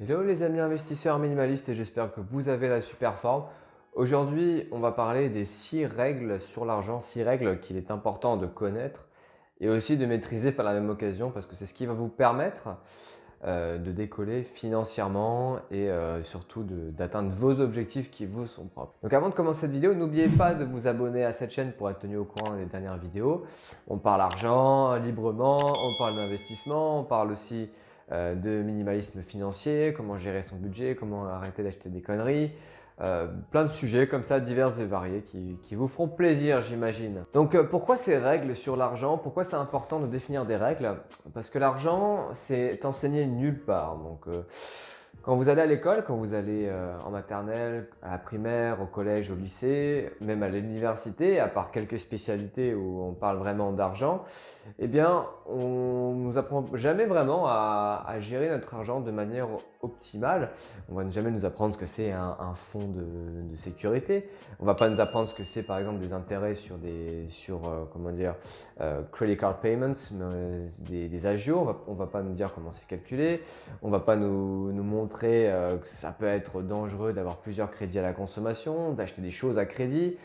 Hello les amis investisseurs minimalistes et j'espère que vous avez la super forme. Aujourd'hui, on va parler des 6 règles sur l'argent, 6 règles qu'il est important de connaître et aussi de maîtriser par la même occasion parce que c'est ce qui va vous permettre de décoller financièrement et surtout d'atteindre vos objectifs qui vous sont propres. Donc avant de commencer cette vidéo, n'oubliez pas de vous abonner à cette chaîne pour être tenu au courant des dernières vidéos. On parle argent librement, on parle d'investissement, on parle aussi de minimalisme financier, comment gérer son budget, comment arrêter d'acheter des conneries. Plein de sujets comme ça divers et variés qui vous feront plaisir, j'imagine. Donc pourquoi ces règles sur l'argent? Pourquoi c'est important de définir des règles? Parce que l'argent, c'est enseigné nulle part. Donc quand vous allez à l'école, quand vous allez en maternelle, à la primaire, au collège, au lycée, même à l'université, à part quelques spécialités où on parle vraiment d'argent, eh bien, on ne nous apprend jamais vraiment à gérer notre argent de manière optimale. On va jamais nous apprendre ce que c'est un fonds de sécurité. On va pas nous apprendre ce que c'est par exemple des intérêts comment dire, credit card payments, des agios. On va pas nous dire comment c'est calculé. On va pas nous montrer que ça peut être dangereux d'avoir plusieurs crédits à la consommation, d'acheter des choses à crédit.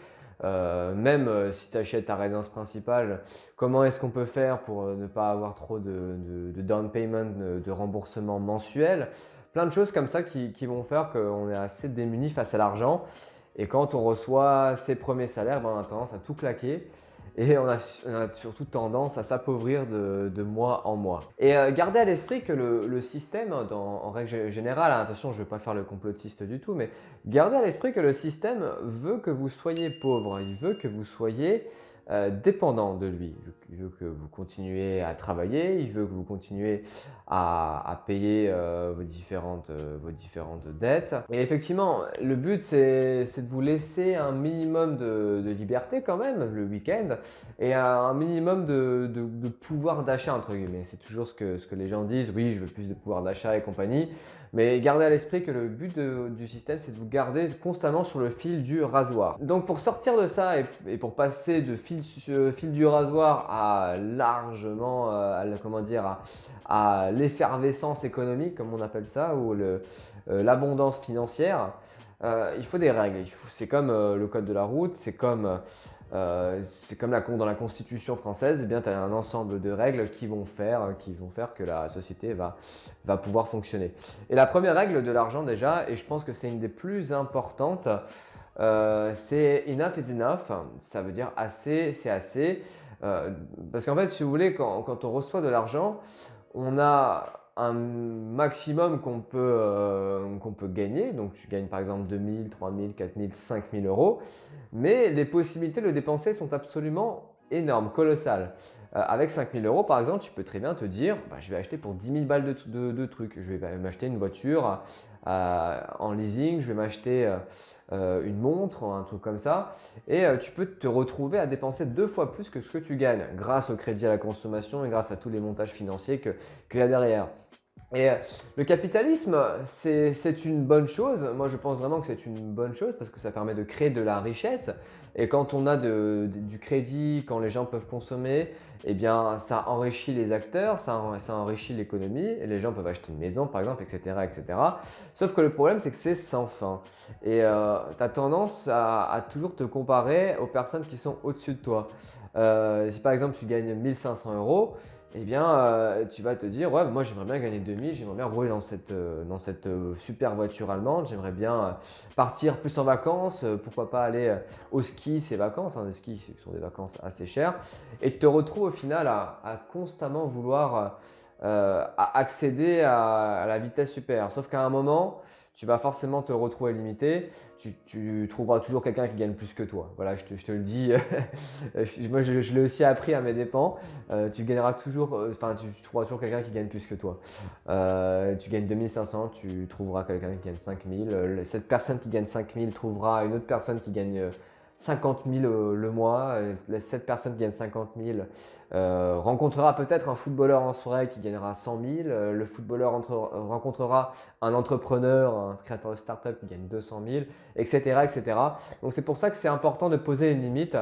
Même si tu achètes ta résidence principale, comment est-ce qu'on peut faire pour ne pas avoir trop de down payment, de remboursement mensuel? Plein de choses comme ça qui vont faire qu'on est assez démuni face à l'argent. Et quand on reçoit ses premiers salaires, ben, on a tendance à tout claquer. Et on a surtout tendance à s'appauvrir de mois en mois. Et gardez à l'esprit que le système, en règle générale, attention, je ne veux pas faire le complotiste du tout, mais gardez à l'esprit que le système veut que vous soyez pauvre. Il veut que vous soyez dépendant de lui. Il veut que vous continuiez à travailler, il veut que vous continuiez à payer vos différentes dettes. Et effectivement, le but, c'est de vous laisser un minimum de liberté quand même le week-end et un minimum de pouvoir d'achat, entre guillemets. C'est toujours ce que les gens disent, oui, je veux plus de pouvoir d'achat et compagnie. Mais gardez à l'esprit que le but du système, c'est de vous garder constamment sur le fil du rasoir. Donc pour sortir de ça et pour passer de fil du rasoir à largement, comment dire, à l'effervescence économique, comme on appelle ça, ou l'abondance financière, il faut des règles. C'est comme le code de la route, c'est comme dans la Constitution française, eh bien, tu as un ensemble de règles qui vont faire que la société va pouvoir fonctionner. Et la première règle de l'argent déjà, et je pense que c'est une des plus importantes, c'est enough is enough. Ça veut dire assez, c'est assez. Parce qu'en fait, si vous voulez, quand on reçoit de l'argent, on a un maximum qu'on peut gagner. Donc, tu gagnes par exemple 2 000, 3 000, 4 000, 5 000 euros. Mais les possibilités de le dépenser sont absolument énormes, colossales. Avec 5 000 euros, par exemple, tu peux très bien te dire bah, je vais acheter pour 10 000 balles de trucs. Je vais m'acheter une voiture en leasing, je vais m'acheter une montre, un truc comme ça. Et tu peux te retrouver à dépenser 2 fois plus que ce que tu gagnes grâce au crédit à la consommation et grâce à tous les montages financiers qu'il y a derrière. Et le capitalisme, c'est une bonne chose. Moi, je pense vraiment que c'est une bonne chose parce que ça permet de créer de la richesse. Et quand on a du crédit, quand les gens peuvent consommer, eh bien, ça enrichit les acteurs, ça enrichit l'économie. Et les gens peuvent acheter une maison, par exemple, etc., etc. Sauf que le problème, c'est que c'est sans fin. Et tu as tendance à toujours te comparer aux personnes qui sont au-dessus de toi. Si par exemple, tu gagnes 1 500 euros, eh bien, tu vas te dire, ouais, moi j'aimerais bien gagner 2000, j'aimerais bien rouler dans cette super voiture allemande, j'aimerais bien partir plus en vacances, pourquoi pas aller au ski, ces vacances, hein, les skis ce sont des vacances assez chères, et tu te retrouves au final à constamment vouloir à accéder à la vitesse supérieure. Sauf qu'à un moment, tu vas forcément te retrouver limité, tu trouveras toujours quelqu'un qui gagne plus que toi. Voilà, je te le dis, moi je l'ai aussi appris à mes dépens. Tu gagneras toujours, tu trouveras toujours quelqu'un qui gagne plus que toi. Tu gagnes 2500, tu trouveras quelqu'un qui gagne 5000. Cette personne qui gagne 5000 trouvera une autre personne qui gagne 50 000 le mois. Cette personne qui gagne 50 000 rencontrera peut-être un footballeur en soirée qui gagnera 100 000. Le footballeur rencontrera un entrepreneur, un créateur de start-up qui gagne 200 000, etc., etc. Donc c'est pour ça que c'est important de poser une limite.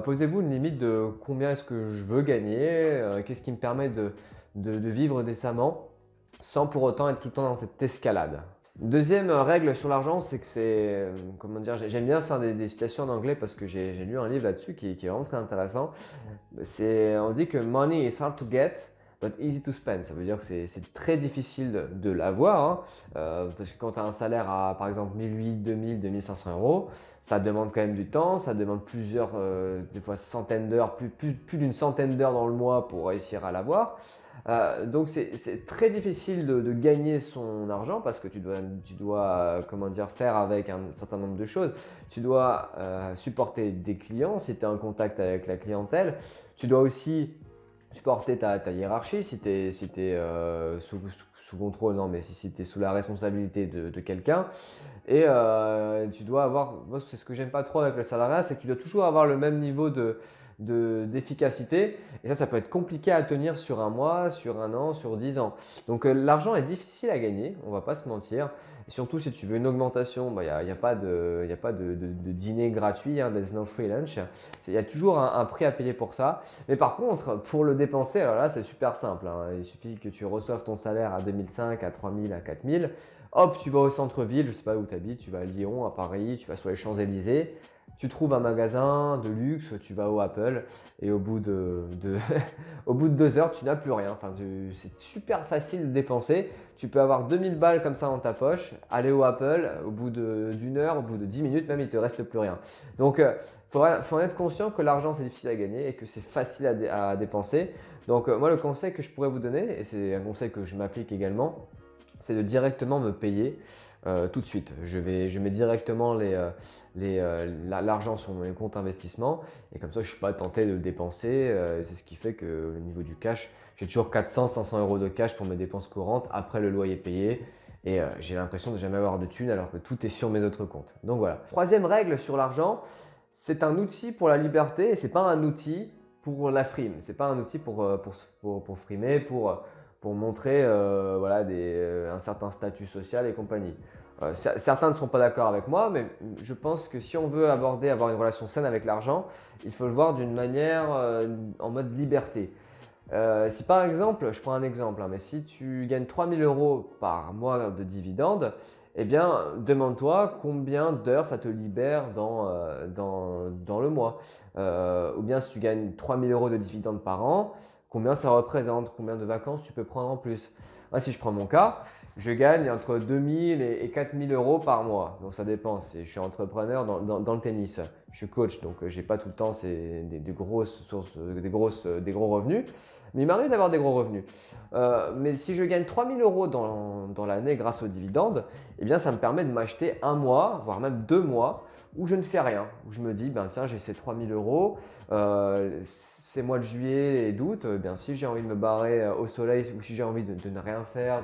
Posez-vous une limite de combien est-ce que je veux gagner, qu'est-ce qui me permet de vivre décemment. sans pour autant être tout le temps dans cette escalade. Deuxième règle sur l'argent, c'est que comment dire, j'aime bien faire des citations en anglais parce que j'ai lu un livre là-dessus qui est vraiment très intéressant. On dit que money is hard to get, but easy to spend. Ça veut dire que c'est très difficile de l'avoir, hein, parce que quand tu as un salaire à, par exemple, 1800, 2000, 2500 euros, ça demande quand même du temps, ça demande plusieurs, des fois centaines d'heures, plus d'une centaine d'heures dans le mois pour réussir à l'avoir. Donc c'est très difficile de gagner son argent parce que tu dois comment dire, faire avec un certain nombre de choses. Tu dois supporter des clients si tu es en contact avec la clientèle. Tu dois aussi supporter ta hiérarchie si tu es, sous contrôle, non, mais si tu es sous la responsabilité de quelqu'un. Et tu dois avoir, moi c'est ce que j'aime pas trop avec le salariat, c'est que tu dois toujours avoir le même niveau d'efficacité. Et ça peut être compliqué à tenir sur un mois, sur un an, sur 10 ans. Donc l'argent est difficile à gagner, on va pas se mentir. Et surtout si tu veux une augmentation, bah, y a pas de dîner gratuit, hein, there's no free lunch. Il y a toujours un prix à payer pour ça. Mais par contre, pour le dépenser, alors là c'est super simple, hein. Il suffit que tu reçoives ton salaire à 2005, à 3000, à 4000. Hop, tu vas au centre-ville, je ne sais pas où tu habites, tu vas à Lyon, à Paris, tu vas sur les Champs-Élysées, tu trouves un magasin de luxe, tu vas au Apple et au bout au bout de 2 heures, tu n'as plus rien. Enfin, c'est super facile de dépenser. Tu peux avoir 2000 balles comme ça dans ta poche, aller au Apple, au bout d'une heure, au bout de 10 minutes, même il ne te reste plus rien. Donc, faut en être conscient que l'argent c'est difficile à gagner et que c'est facile à dépenser. Donc, moi, le conseil que je pourrais vous donner, et c'est un conseil que je m'applique également, c'est de directement me payer tout de suite. Je mets directement l'argent sur mon compte investissement et comme ça je ne suis pas tenté de le dépenser. C'est ce qui fait qu'au niveau du cash, j'ai toujours 400, 500 euros de cash pour mes dépenses courantes après le loyer payé. Et j'ai l'impression de jamais avoir de thunes alors que tout est sur mes autres comptes. Donc voilà. Troisième règle sur l'argent, c'est un outil pour la liberté et ce n'est pas un outil pour la frime. Ce n'est pas un outil pour frimer, pour montrer voilà, un certain statut social et compagnie. Certains ne sont pas d'accord avec moi, mais je pense que si on veut avoir une relation saine avec l'argent, il faut le voir d'une manière en mode liberté. Si par exemple, je prends un exemple, hein, mais si tu gagnes 3000 euros par mois de dividendes, eh bien, demande-toi combien d'heures ça te libère dans le mois. Ou bien si tu gagnes 3000 euros de dividendes par an, combien ça représente, combien de vacances tu peux prendre en plus. Moi, si je prends mon cas, je gagne entre 2000 et 4000 euros par mois. Donc ça dépend, je suis entrepreneur dans le tennis. Je suis coach, donc je n'ai pas tout le temps des grosses sources, des gros revenus. Mais il m'arrive d'avoir des gros revenus. Mais si je gagne 3000 euros dans l'année grâce aux dividendes, eh bien ça me permet de m'acheter un mois, voire même 2 mois, où je ne fais rien. Où je me dis, ben tiens, j'ai ces 3000 euros. Ces mois de juillet et d'août, bien si j'ai envie de me barrer au soleil ou si j'ai envie de ne rien faire,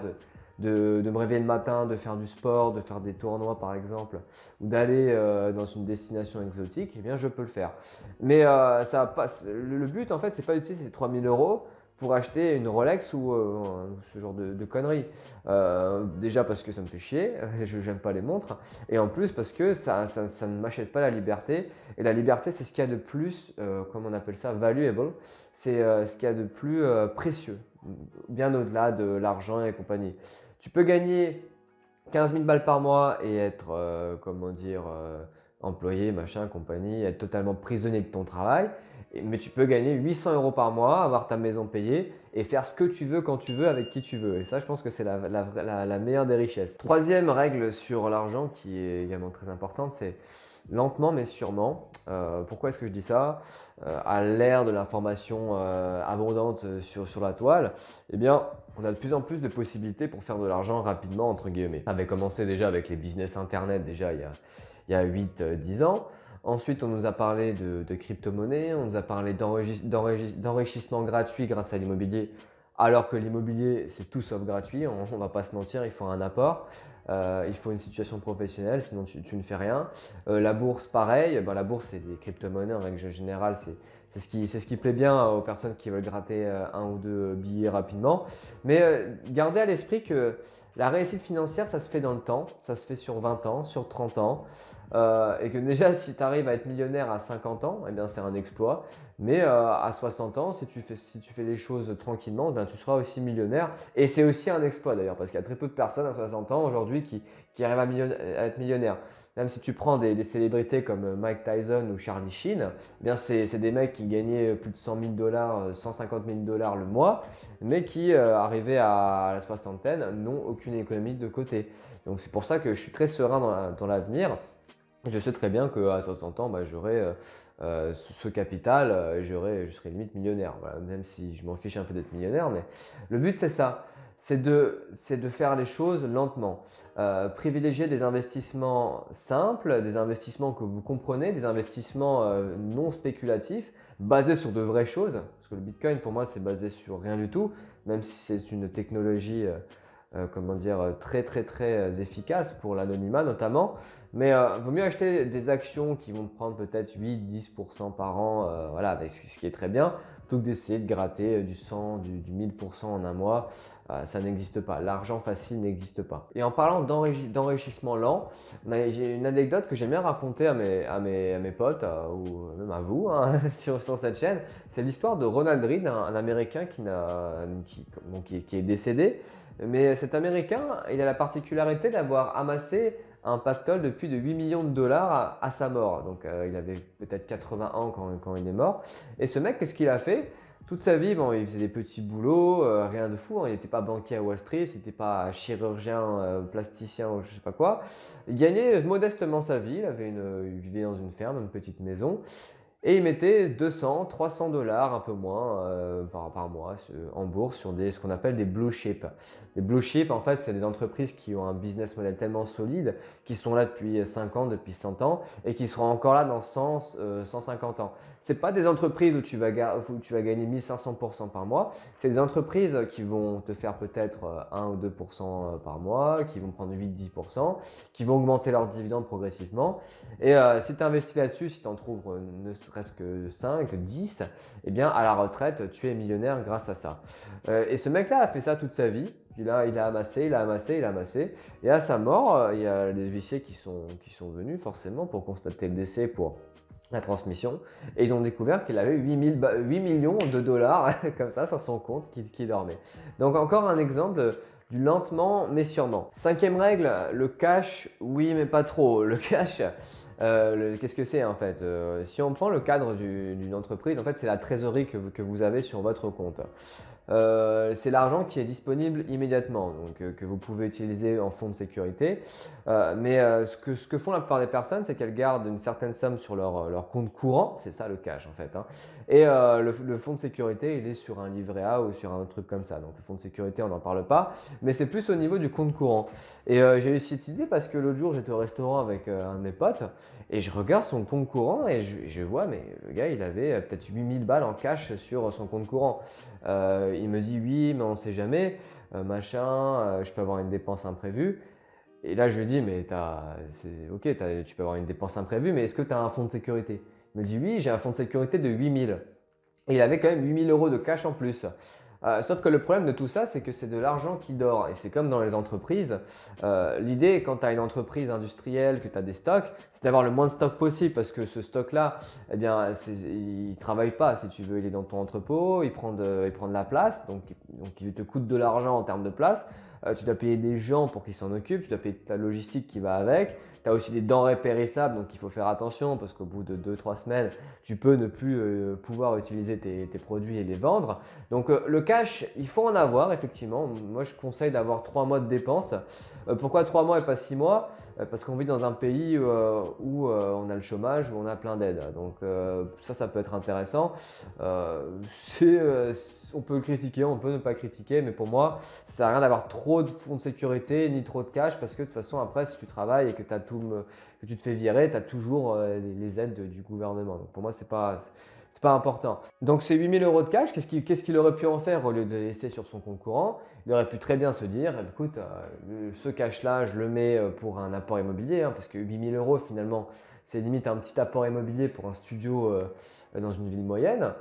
de me réveiller le matin, de faire du sport, de faire des tournois par exemple, ou d'aller dans une destination exotique, eh bien je peux le faire. Mais le but en fait, c'est pas d'utiliser ces 3000 euros pour acheter une Rolex ou ce genre de conneries. Déjà parce que ça me fait chier, je n'aime pas les montres, et en plus parce que ça ne m'achète pas la liberté. Et la liberté, c'est ce qu'il y a de plus, comment on appelle ça, valuable, c'est ce qu'il y a de plus précieux, bien au-delà de l'argent et compagnie. Tu peux gagner 15 000 balles par mois et être, comment dire, employé, machin, compagnie, être totalement prisonnier de ton travail. Mais tu peux gagner 800 euros par mois, avoir ta maison payée et faire ce que tu veux quand tu veux avec qui tu veux. Et ça, je pense que c'est la meilleure des richesses. Troisième règle sur l'argent qui est également très importante, c'est lentement mais sûrement. Pourquoi est-ce que je dis ça? À l'ère de l'information abondante sur la toile, eh bien, on a de plus en plus de possibilités pour faire de l'argent rapidement, entre guillemets. Ça avait commencé déjà avec les business internet déjà il y a 8-10 ans. Ensuite, on nous a parlé de crypto-monnaie, on nous a parlé d'enrichissement gratuit grâce à l'immobilier, alors que l'immobilier, c'est tout sauf gratuit, on ne va pas se mentir, il faut un apport, il faut une situation professionnelle, sinon tu ne fais rien. La bourse, pareil, ben, la bourse, c'est des crypto-monnaies en règle générale, c'est ce qui plaît bien aux personnes qui veulent gratter un ou deux billets rapidement. Mais gardez à l'esprit que la réussite financière, ça se fait dans le temps, ça se fait sur 20 ans, sur 30 ans. et que déjà si tu arrives à être millionnaire à 50 ans, eh bien c'est un exploit. Mais à 60 ans, si tu fais les choses tranquillement, eh bien, tu seras aussi millionnaire. Et c'est aussi un exploit d'ailleurs, parce qu'il y a très peu de personnes à 60 ans aujourd'hui qui arrivent à être millionnaires. Même si tu prends des célébrités comme Mike Tyson ou Charlie Sheen, eh bien c'est des mecs qui gagnaient plus de 100 000 dollars, 150 000 dollars le mois, mais qui, arrivés à la soixantaine, n'ont aucune économie de côté. Donc c'est pour ça que je suis très serein dans l'avenir. Je sais très bien qu'à 60 ans, bah, j'aurai ce capital, je serai limite millionnaire. Voilà, même si je m'en fiche un peu d'être millionnaire, mais le but c'est ça, c'est de faire les choses lentement. Privilégier des investissements simples, des investissements que vous comprenez, des investissements non spéculatifs, basés sur de vraies choses. Parce que le Bitcoin, pour moi, c'est basé sur rien du tout, même si c'est une technologie comment dire, très très très efficace pour l'anonymat notamment. Mais vaut mieux acheter des actions qui vont te prendre peut-être 8-10% par an, voilà, ce qui est très bien, plutôt que d'essayer de gratter du 100, du 1000% en un mois. Ça n'existe pas. L'argent facile n'existe pas. Et en parlant d'enrichissement lent, j'ai une anecdote que j'aime bien raconter à mes potes ou même à vous hein, sur cette chaîne. C'est l'histoire de Ronald Reagan, un Américain qui est décédé. Mais cet Américain, il a la particularité d'avoir amassé un pactole de plus de 8 millions de dollars à sa mort. Donc il avait peut-être 80 ans quand il est mort. Et ce mec, qu'est-ce qu'il a fait? Toute sa vie, bon, il faisait des petits boulots, rien de fou, hein. Il n'était pas banquier à Wall Street, il n'était pas chirurgien, plasticien ou je ne sais pas quoi. Il gagnait modestement sa vie, il vivait dans une ferme, une petite maison. Et il mettait 200, 300 dollars, un peu moins par mois en bourse sur ce qu'on appelle des blue chips. Les blue chips, en fait, c'est des entreprises qui ont un business model tellement solide, qui sont là depuis 50, depuis 100 ans et qui seront encore là dans 150 ans. Ce pas des entreprises où tu vas gagner 1500% par mois. C'est des entreprises qui vont te faire peut-être 1 ou 2% par mois, qui vont prendre 8-10%, qui vont augmenter leurs dividendes progressivement. Et si tu investis là-dessus, si tu en trouves ne serait-ce que 5, 10, eh bien à la retraite, tu es millionnaire grâce à ça. Et ce mec-là a fait ça toute sa vie. Puis là, il a amassé, il a amassé, il a amassé. Et à sa mort, il y a des huissiers qui sont venus forcément pour constater le décès, pour la transmission. Et ils ont découvert qu'il avait 8 millions de dollars comme ça sur son compte qui dormait. Donc encore un exemple du lentement mais sûrement. Cinquième règle, le cash, oui mais pas trop. Le cash, qu'est-ce que c'est en fait? Si on prend le cadre d'une entreprise, en fait c'est la trésorerie que vous avez sur votre compte. C'est l'argent qui est disponible immédiatement, donc que vous pouvez utiliser en fonds de sécurité. Mais ce que font la plupart des personnes, c'est qu'elles gardent une certaine somme sur leur compte courant, c'est ça le cash en fait, hein. Et le fonds de sécurité, il est sur un livret A ou sur un truc comme ça. Donc le fonds de sécurité, on n'en parle pas, mais c'est plus au niveau du compte courant. Et j'ai eu cette idée parce que l'autre jour, j'étais au restaurant avec un de mes potes et je regarde son compte courant et je vois, mais le gars, il avait peut-être 8000 balles en cash sur son compte courant. Il me dit oui, mais on ne sait jamais, machin, je peux avoir une dépense imprévue. Et là, je lui dis, mais ok, tu peux avoir une dépense imprévue, mais est-ce que tu as un fonds de sécurité? Il me dit oui, j'ai un fonds de sécurité de 8000. Et il avait quand même 8000 euros de cash en plus. Sauf que le problème de tout ça, c'est que c'est de l'argent qui dort. Et c'est comme dans les entreprises. L'idée, quand tu as une entreprise industrielle, que tu as des stocks, c'est d'avoir le moins de stock possible parce que ce stock-là, eh bien, il ne travaille pas, si tu veux. Il est dans ton entrepôt, il prend de la place, donc il te coûte de l'argent en termes de place. Tu dois payer des gens pour qu'ils s'en occupent, tu dois payer ta logistique qui va avec. Tu as aussi des denrées périssables, donc il faut faire attention parce qu'au bout de 2-3 semaines, tu peux ne plus pouvoir utiliser tes produits et les vendre. Donc le cash, il faut en avoir effectivement. Moi, je conseille d'avoir 3 mois de dépenses. Pourquoi 3 mois et pas 6 mois? Parce qu'on vit dans un pays où on a le chômage, où on a plein d'aides. Donc ça peut être intéressant. On peut le critiquer, on peut ne pas critiquer, mais pour moi, ça sert à rien d'avoir trop de fonds de sécurité ni trop de cash parce que de toute façon, après, si tu travailles et que tu te fais virer, tu as toujours les aides du gouvernement. Donc pour moi, c'est pas important. Donc ces 8000 euros de cash, qu'est-ce qu'il aurait pu en faire au lieu de les laisser sur son compte courant? Il aurait pu très bien se dire, écoute, ce cash-là, je le mets pour un apport immobilier, hein, parce que 8000 euros finalement, c'est limite un petit apport immobilier pour un studio dans une ville moyenne.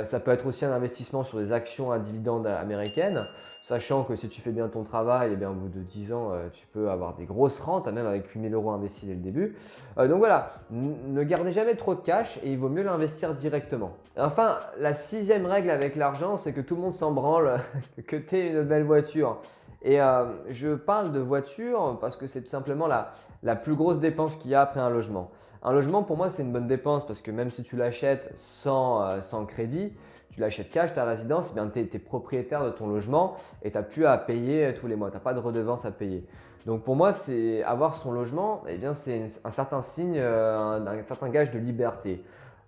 Ça peut être aussi un investissement sur des actions à dividendes américaines. sachant que si tu fais bien ton travail, eh bien, au bout de 10 ans, tu peux avoir des grosses rentes, même avec 8 000 € investis dès le début. Donc voilà, ne gardez jamais trop de cash et il vaut mieux l'investir directement. Et enfin, la 6e règle avec l'argent, c'est que tout le monde s'en branle que tu aies une belle voiture. Et je parle de voiture parce que c'est tout simplement la plus grosse dépense qu'il y a après un logement. Un logement, pour moi, c'est une bonne dépense parce que même si tu l'achètes sans crédit, tu l'achètes cash, ta résidence, eh bien, tu es propriétaire de ton logement et tu n'as plus à payer tous les mois. Tu n'as pas de redevance à payer. Donc pour moi, c'est avoir son logement, eh bien, c'est un certain signe, un certain gage de liberté.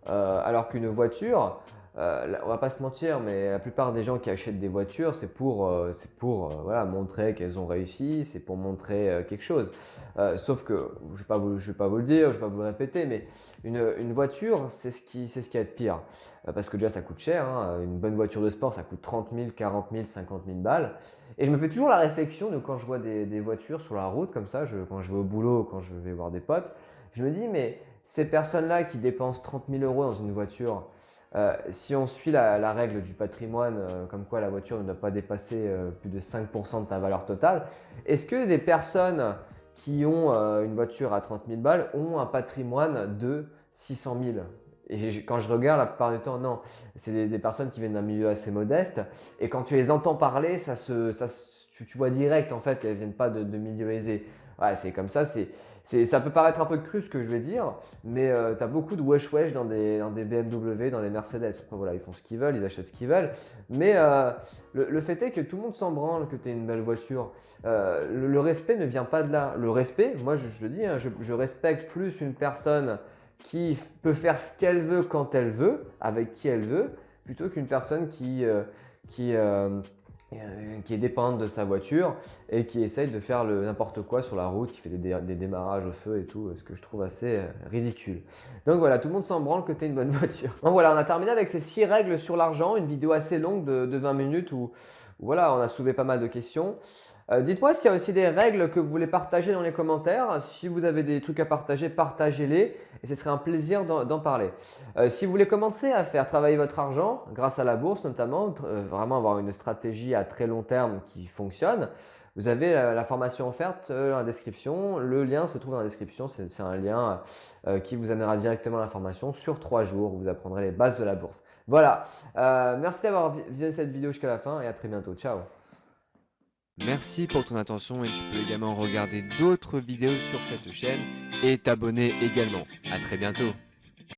Alors qu'une voiture, on va pas se mentir, mais la plupart des gens qui achètent des voitures, c'est pour voilà, montrer qu'elles ont réussi, c'est pour montrer quelque chose. Sauf que, je vais pas vous le dire, je vais pas vous le répéter, mais une voiture, c'est ce qui est de pire. Parce que déjà, ça coûte cher, hein. Une bonne voiture de sport, ça coûte 30 000, 40 000, 50 000 balles. Et je me fais toujours la réflexion de quand je vois des voitures sur la route, comme ça, quand je vais au boulot, quand je vais voir des potes, je me dis, mais ces personnes-là qui dépensent 30 000 € dans une voiture, si on suit la règle du patrimoine, comme quoi la voiture ne doit pas dépasser plus de 5% de ta valeur totale, est-ce que des personnes qui ont une voiture à 30 000 balles ont un patrimoine de 600 000? Et quand je regarde, la plupart du temps, non. C'est des personnes qui viennent d'un milieu assez modeste. Et quand tu les entends parler, tu vois direct en fait qu'elles ne viennent pas de milieu aisé. Ouais, c'est comme ça. Ça peut paraître un peu cru ce que je vais dire, mais tu as beaucoup de wesh-wesh dans des BMW, dans des Mercedes. Après, voilà, ils font ce qu'ils veulent, ils achètent ce qu'ils veulent. Mais le fait est que tout le monde s'en branle que tu aies une belle voiture. Le respect ne vient pas de là. Le respect, moi je le dis, hein, je respecte plus une personne qui peut faire ce qu'elle veut quand elle veut, avec qui elle veut, plutôt qu'une personne qui, euh, qui est dépendante de sa voiture et qui essaye de faire n'importe quoi sur la route, qui fait des démarrages au feu et tout, ce que je trouve assez ridicule. Donc voilà, tout le monde s'en branle que tu aies une bonne voiture. Donc voilà, on a terminé avec ces 6 règles sur l'argent, une vidéo assez longue de 20 minutes où voilà, on a soulevé pas mal de questions. Dites-moi s'il y a aussi des règles que vous voulez partager dans les commentaires. Si vous avez des trucs à partager, partagez-les et ce serait un plaisir d'en parler. Si vous voulez commencer à faire travailler votre argent grâce à la bourse notamment, vraiment avoir une stratégie à très long terme qui fonctionne, vous avez la formation offerte dans la description. Le lien se trouve dans la description. C'est un lien qui vous amènera directement à la formation sur 3 jours où vous apprendrez les bases de la bourse. Voilà, merci d'avoir visionné cette vidéo jusqu'à la fin et à très bientôt. Ciao. Merci pour ton attention et tu peux également regarder d'autres vidéos sur cette chaîne et t'abonner également. À très bientôt.